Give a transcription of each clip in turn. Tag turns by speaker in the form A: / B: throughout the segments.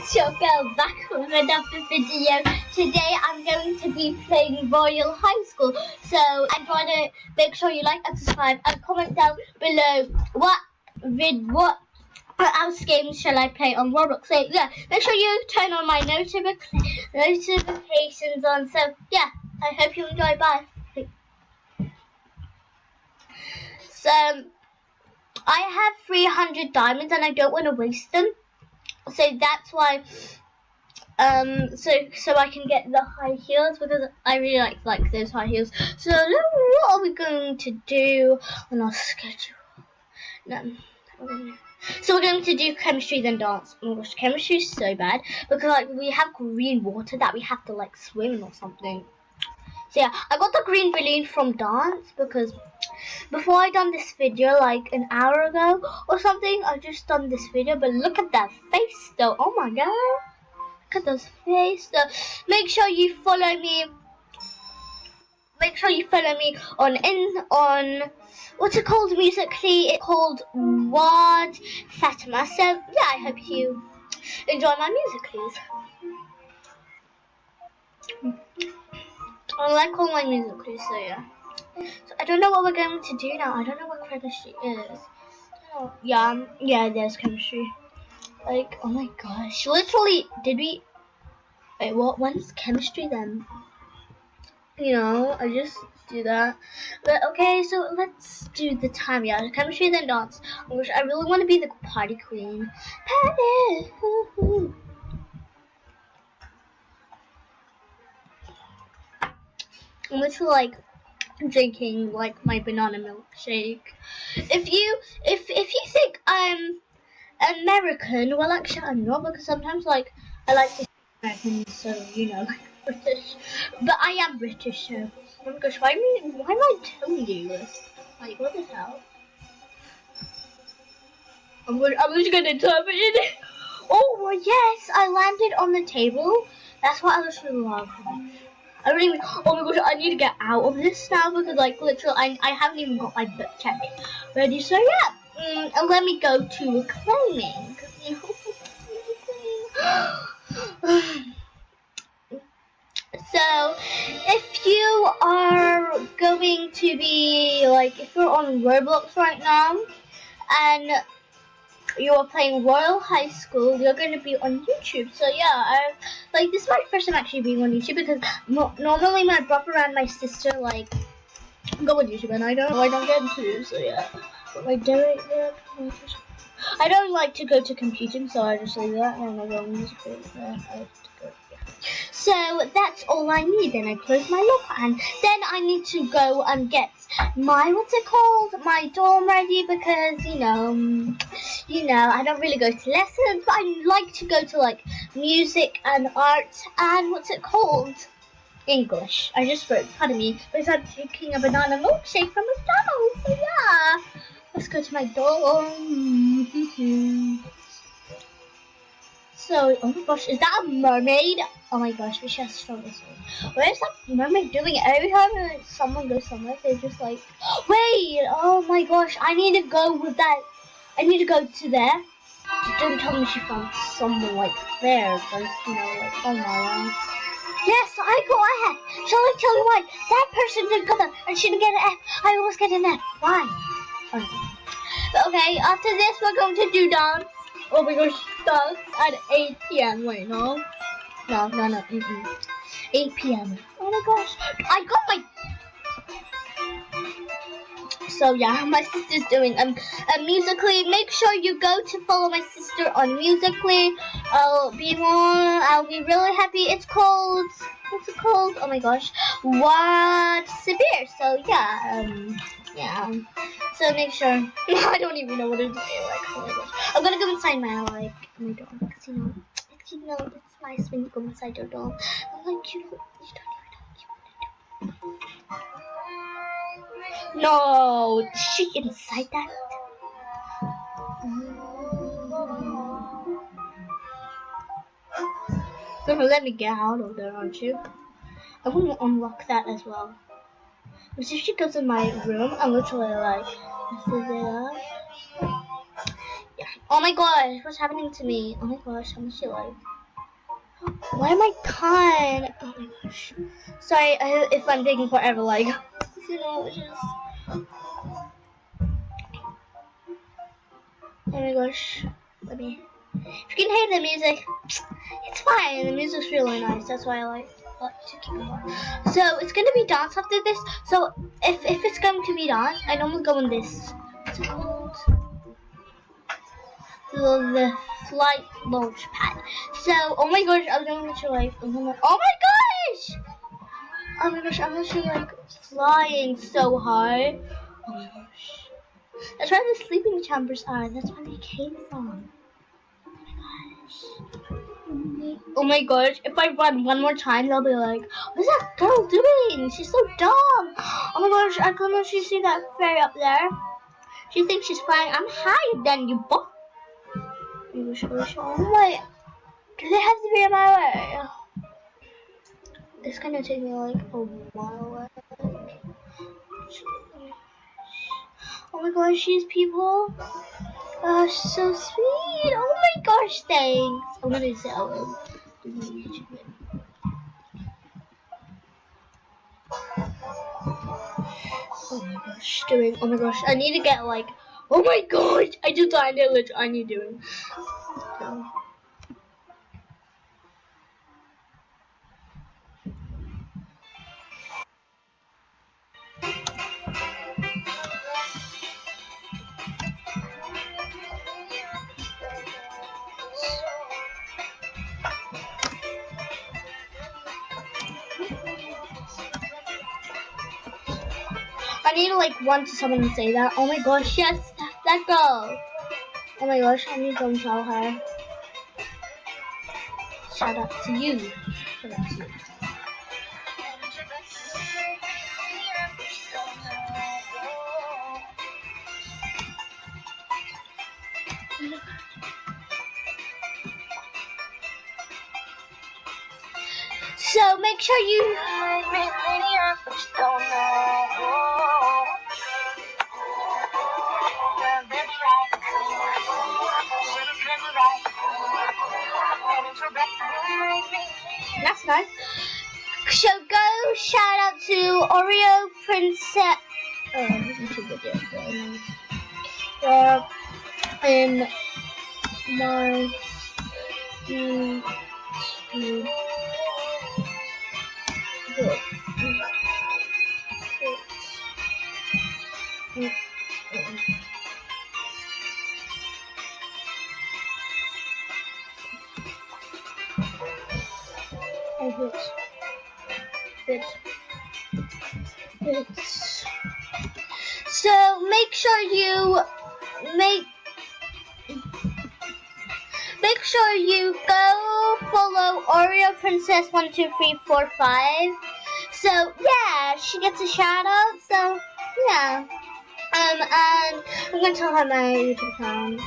A: It's your girl back with another video. Today I'm going to be playing Royal High School. So I want to make sure you like and subscribe and comment down below what else games shall I play on Roblox. So yeah, make sure you turn on my notifications on. So yeah, I hope you enjoy. Bye. So I have 300 diamonds and I don't want to waste them. So that's why so I can get the high heels because I really like those high heels. So what are we going to do on our schedule? So we're going to do chemistry then dance. Oh my gosh, chemistry is so bad because like we have green water that we have to like swim in or something. So yeah, I got the green balloon from dance because before I done this video like an hour ago or something, I just done this video, but look at that face though. Oh my god, look at those face though. Make sure you follow me on what's it called musically? It's called Wad Fatima. So yeah, I hope you enjoy my musicallys. I like all my musicallys, so yeah. So I don't know what we're going to do now. I don't know what chemistry is. Oh, yeah, there's chemistry. Like, oh my gosh, literally, did we? Wait, what? When's chemistry then? You know, I just do that. But okay, so let's do the time. Yeah, chemistry then dance. I wish I really want to be the party queen. Party. I'm literally like drinking like my banana milkshake. If you think I'm American, well actually I'm not, because sometimes like I like to American, so you know, like British. But I am British, so oh my gosh, why am I telling you this? Like what the hell? I'm just gonna type it in. Oh yes, I landed on the table. That's what I literally love. I don't even. Oh my gosh, I need to get out of this now because, like, literally, I haven't even got my book check ready. So yeah, and let me go to claiming. So, if you are going to be like, if you're on Roblox right now, and you are playing Royal High School, you're going to be on YouTube. So yeah, like this is my first time actually being on YouTube because normally my brother and my sister like go on YouTube and I don't get into. So yeah, but like I don't like to go to computing, so I just say that and I go on music. So that's all I need. Then I close my locker and then I need to go and get my my dorm ready because you know I don't really go to lessons, but I like to go to like music and art and English. I just wrote, pardon me, because I'm drinking a banana milkshake from McDonald's. So yeah, let's go to my dorm. So, oh my gosh, is that a mermaid? Oh my gosh, we should have thrown this one. What is that mermaid doing? Every time someone goes somewhere, they're just like, wait, oh my gosh, I need to go with that. I need to go to there. Don't tell me she found someone like there, but you know, like, oh my god. Yes, I go ahead. Shall I tell you why? That person didn't go there and she didn't get an F. I almost get an F. Why? Okay, after this, we're going to do dance. Oh my gosh, dance at 8 p.m. Wait, no. 8 p.m. Oh my gosh, I got my. So yeah, my sister's doing Musically. Make sure you go to follow my sister on Musically. I'll be really happy. It's called, what's it called? Oh my gosh, What's Severe. So yeah, yeah. So make sure. I don't even know what to do. Like, oh my gosh, I'm gonna go inside my my dorm because you know it's nice when you go inside your dorm. I'm like you don't. No, is she inside that? You're gonna let me get out of there, aren't you? I'm gonna unlock that as well. Because if she goes in my room, I'm literally like, this is it up. Yeah. Oh my gosh, what's happening to me? Oh my gosh, how much you like? Why am I gone? Oh my gosh. Sorry if I'm taking forever, like, you know, just. Oh my gosh. Let me. If you can hear the music, it's fine. The music's really nice. That's why I like to keep it on. So it's gonna be dance after this. So if it's going to be dance, I normally go in this. What's it called? The flight launch pad. So oh my gosh, I'm gonna let you like. Oh my gosh! Oh my gosh, I'm actually like flying so high. Oh my gosh. That's where the sleeping chambers are. That's where they came from. Oh my gosh, if I run one more time, they'll be like, what's that girl doing? She's so dumb. Oh my gosh, I can actually see that fairy up there. She thinks she's flying. I'm higher than you both. Oh my, do they have to be in my way? It's gonna take me like a while. Oh my gosh, these people are so sweet. Oh my gosh, thanks. I'm gonna sell them. Oh my gosh, doing. Oh my gosh, I need to get like. Oh my gosh, I just find it which I need doing. So. I need to like want someone to say that. Oh my gosh, yes, that girl. Oh my gosh, I need to go and tell her. Shout out to you. Shout out to you. So make sure you. That's nice. So go shout out to Oreo Princess. YouTube video. In my YouTube. So make sure you make sure you go follow Oreo Princess 12345. So yeah, she gets a shout out. So yeah, and I'm gonna tell her my YouTube account.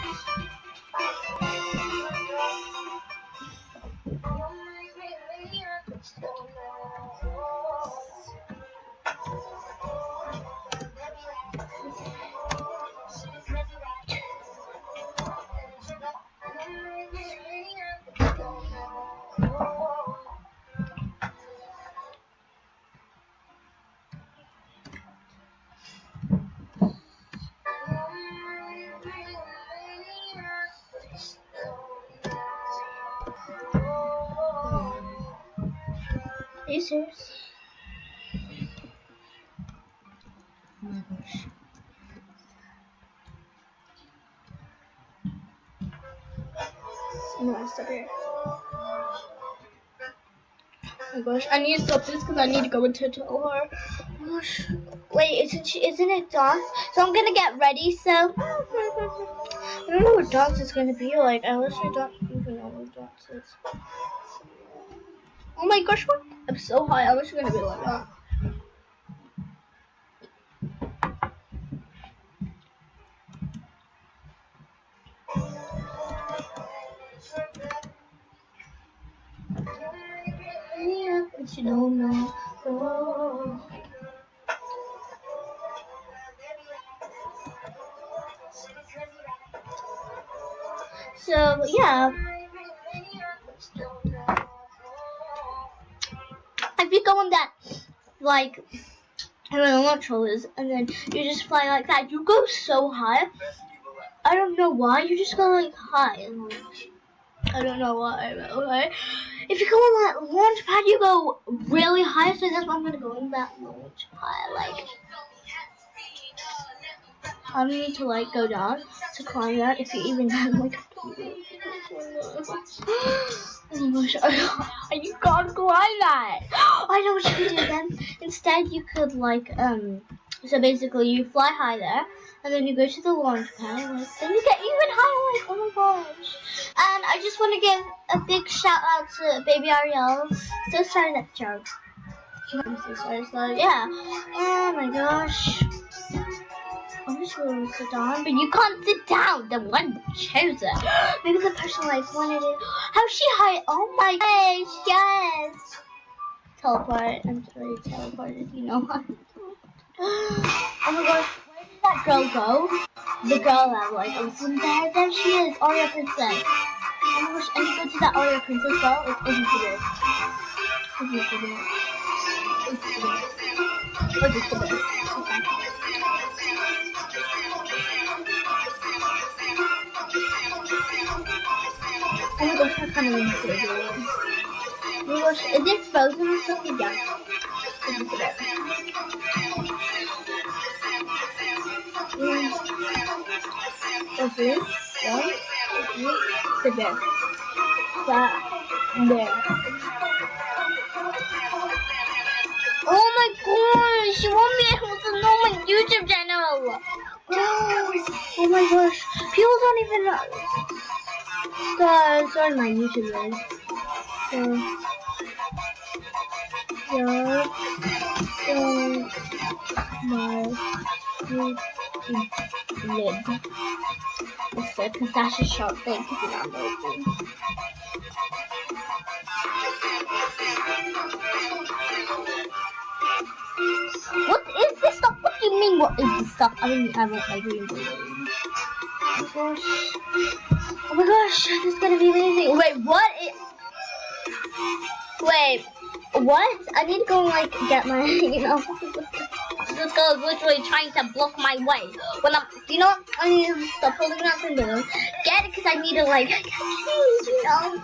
A: Are you serious? Oh my gosh. I'm gonna stop here. Oh my gosh, I need to stop this because I need to go into tell her. Oh my gosh. Wait, isn't it dance? So I'm gonna get ready, so I don't know what dance is gonna be like. I literally don't even know what dance is. Oh my gosh, what? I'm so high, I'm just gonna be like that. Yeah, but you don't know. Oh. So yeah, if you go on that, like, I don't know what troll is, and then you just fly like that, you go so high. I don't know why, you just go like high. I don't know why, okay? If you go on that launch pad, you go really high, so that's why I'm gonna go on that launch pad, like. I need to like go down to climb that if you even have like oh my gosh, you can't climb that. I know what you could do then. Instead you could like so basically you fly high there and then you go to the launch pad, like, then you get even higher, like, oh my gosh. And I just want to give a big shout out to baby Ariel. So sorry that joke. I'm so sorry, so yeah. Oh my gosh. I wish we would sit down, but you can't sit down. The one chose it. Maybe the person like wanted it. How's she high? Oh my gosh, yes. Teleport. I'm sorry, teleported. You know what? Oh my gosh, where did that girl go? The girl that like was in there. There she is, Aria Princess. Oh my gosh, and you go to that Aria Princess girl. It's Elizabeth. Elizabeth. Elizabeth. Oh my gosh, I can't even see it. Oh my gosh, is it frozen or something? Yeah. Okay. One, two, sit there. That, there. Oh my gosh, you won't be able to know my YouTube channel. Oh my gosh, people don't even know. Sorry, my YouTube is. My YouTube lid. Because that's a short thing to be on those. What is this stuff? What do you mean, what is this stuff? I don't like reading. Oh my gosh. Oh my gosh, this is gonna be amazing. Wait, what? Wait, what? I need to go and like get my, you know. This girl is literally trying to block my way. When I'm, you know what? I need to stop holding out the balloon. Get it, because I need to like, you know.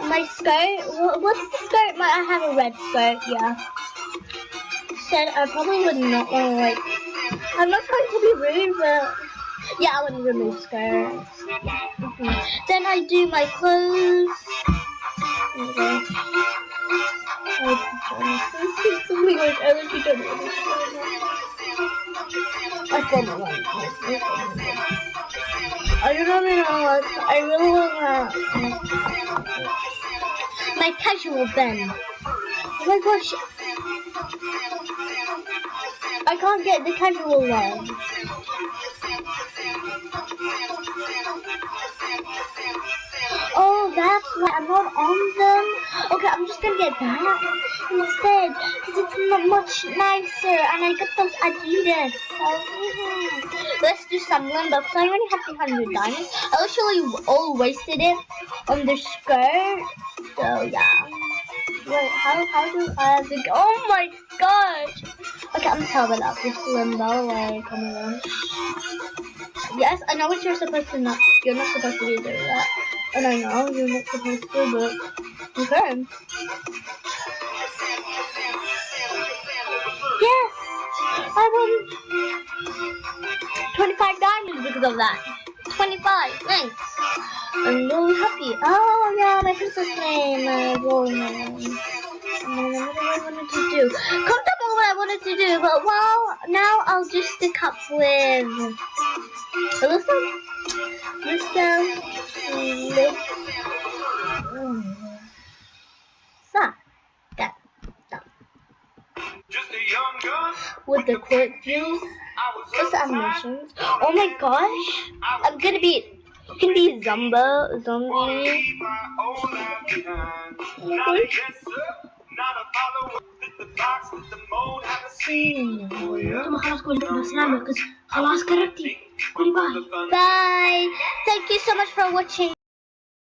A: My skirt? What's the skirt? I have a red skirt, yeah. Said I probably would not want to like, I'm not trying to be rude, but yeah, I would remove skirts. Then I do my clothes. Okay. Oh my gosh, I literally don't know what I found my one. I don't know what. I really want my casual bend. Oh my gosh. I can't get the casual one. Oh, that's why I'm not on them. Okay, I'm just gonna get that instead, because it's not much nicer, and I got those Adidas. Let's do some limbo, because I only have 200 diamonds. I literally all wasted it on the skirt, so yeah. Wait, how do I have to go? Oh my gosh! Okay, I'm telling up this limbo, like, oh my gosh. Yes, I know what you're supposed to not. You're not supposed to be doing that. And I know you're not supposed to, but okay. Yes! I won 25 diamonds because of that. 25, thanks. I'm really happy. Oh yeah, my princess name, my royal name. And then what I wanted to do. Comment down below what I wanted to do, but well, now I'll just stick up with Alyssa. With the quick views, just animations. Oh my gosh, I'm gonna be. You can be zombie.
B: ثم خلاص قولي مع السلامة. خلاص قربتي. قولي باي.
A: Bye. Thank you so much for watching.